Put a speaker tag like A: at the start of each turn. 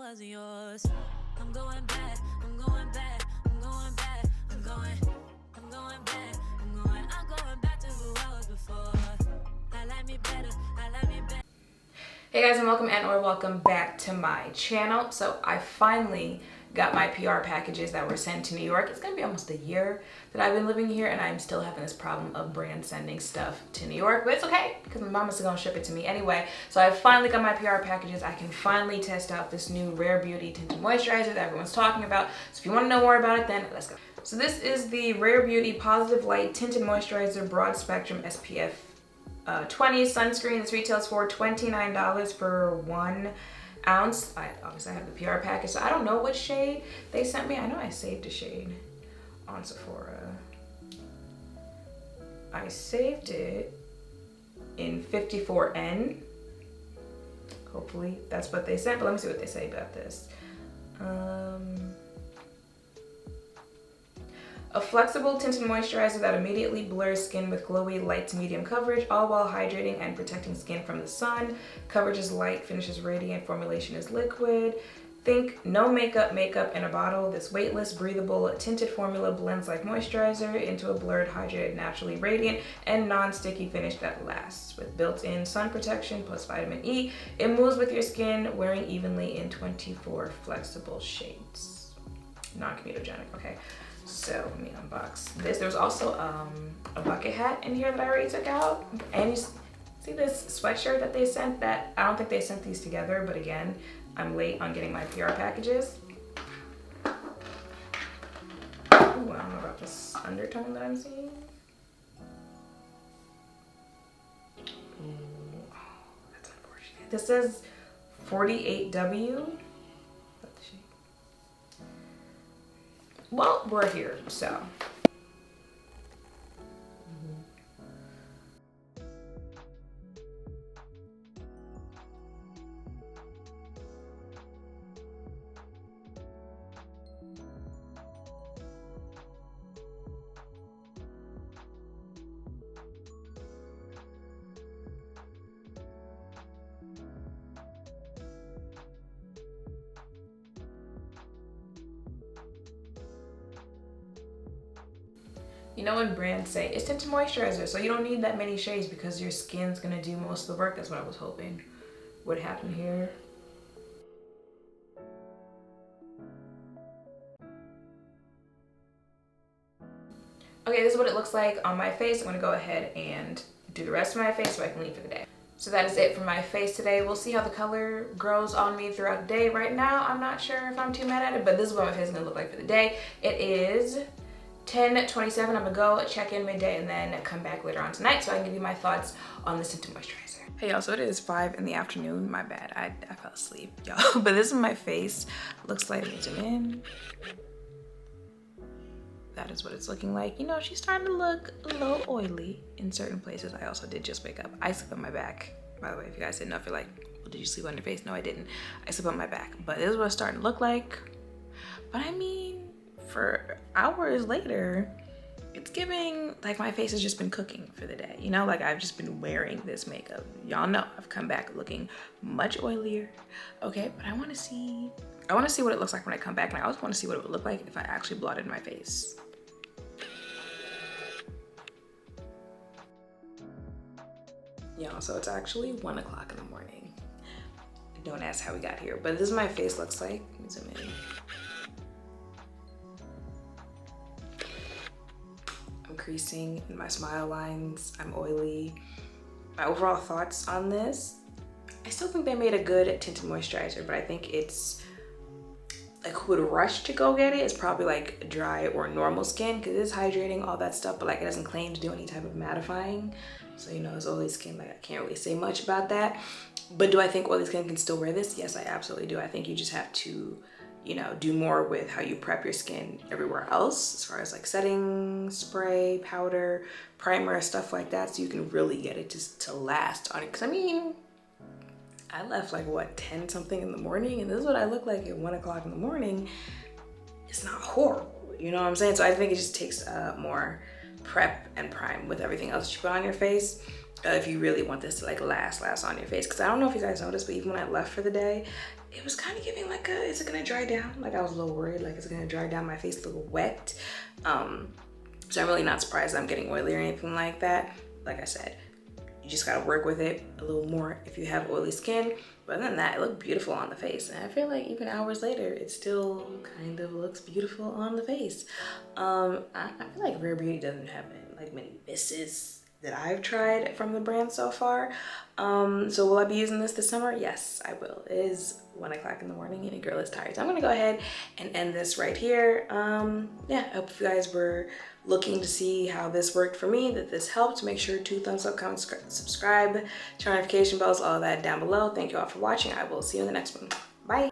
A: wasn't yours. I'm going back, I'm going back, I'm going back, I'm going back, I'm going back to who I was before. I like me better, I like me better.
B: Hey guys, and welcome back to my channel. So I finally got my PR packages that were sent to New York. It's gonna be almost a year that I've been living here and I'm still having this problem of brands sending stuff to New York, but it's okay because my mama's gonna ship it to me anyway. So I finally got my PR packages. I can finally test out this new Rare Beauty Tinted Moisturizer that everyone's talking about. So if you wanna know more about it, then let's go. So this is the Rare Beauty Positive Light Tinted Moisturizer Broad Spectrum SPF 20 sunscreen. This retails for $29 for 1 ounce. Obviously I have the PR package, so I don't know what shade they sent me. I know I saved a shade on Sephora. I saved it in 54N. Hopefully that's what they sent, but let me see what they say about this. A flexible tinted moisturizer that immediately blurs skin with glowy light to medium coverage, all while hydrating and protecting skin from the sun. Coverage is light, finish is radiant, formulation is liquid. Think no makeup in a bottle. This weightless, breathable, tinted formula blends like moisturizer into a blurred, hydrated, naturally radiant, and non-sticky finish that lasts. With built-in sun protection plus vitamin E, it moves with your skin, wearing evenly in 24 flexible shades. Non-comedogenic, okay. So let me unbox this. There's also a bucket hat in here that I already took out. And you see this sweatshirt that they sent? That I don't think they sent these together, but again, I'm late on getting my PR packages. Ooh, I don't know about this undertone that I'm seeing. Ooh, that's unfortunate. This says 48W. Well, we're here, so. You know when brands say it's tinted moisturizer, so you don't need that many shades because your skin's gonna do most of the work. That's what I was hoping would happen here. Okay, this is what it looks like on my face. I'm gonna go ahead and do the rest of my face so I can leave for the day. So that is it for my face today. We'll see how the color grows on me throughout the day. Right now, I'm not sure if I'm too mad at it, but this is what my face is gonna look like for the day. It is 10:27. I'm gonna go check in midday and then come back later on tonight so I can give you my thoughts on this tinted moisturizer. Hey y'all, so it is 5 in the afternoon. My bad, I fell asleep, y'all. But this is my face. Looks like, let me zoom in. That is what it's looking like. You know, she's starting to look a little oily in certain places. I also did just wake up. I sleep on my back. By the way, if you guys didn't know, if you're like, well, did you sleep on your face? No, I didn't. I sleep on my back. But this is what it's starting to look like. But I mean, for hours later, it's giving like my face has just been cooking for the day. You know, like I've just been wearing this makeup. Y'all know I've come back looking much oilier. Okay, but I wanna see what it looks like when I come back, and I also wanna see what it would look like if I actually blotted my face. Y'all, so it's actually 1 o'clock in the morning. Don't ask how we got here, but this is my face looks like. Let me zoom in. I'm creasing in my smile lines. I'm oily. My overall thoughts on this, I still think they made a good tinted moisturizer, but I think it's like who would rush to go get it is probably like dry or normal skin because it is hydrating, all that stuff, but like it doesn't claim to do any type of mattifying. So, you know, it's oily skin, like I can't really say much about that. But do I think oily skin can still wear this? Yes, I absolutely do. I think you just have to, you know, do more with how you prep your skin everywhere else as far as like setting spray, powder, primer, stuff like that, so you can really get it to last on it. Because I mean, I left like what, 10 something in the morning, and this is what I look like at 1 o'clock in the morning. It's not horrible, you know what I'm saying? So I think it just takes more prep and prime with everything else you put on your face if you really want this to like last on your face. Because I don't know if you guys noticed, but even when I left for the day, it was kind of giving like a, is it gonna dry down? Like I was a little worried, like is it gonna dry down, my face a little wet? So I'm really not surprised I'm getting oily or anything like that. Like I said, you just gotta work with it a little more if you have oily skin. But other than that, it looked beautiful on the face. And I feel like even hours later, it still kind of looks beautiful on the face. I feel like Rare Beauty doesn't have like many misses that I've tried from the brand so far. So will I be using this summer? Yes, I will. It is 1 o'clock in the morning and a girl is tired. So I'm gonna go ahead and end this right here. Yeah, I hope you guys were looking to see how this worked for me, that this helped. Make sure to thumbs up, comment, subscribe, turn notification bells, all of that down below. Thank you all for watching. I will see you in the next one. Bye.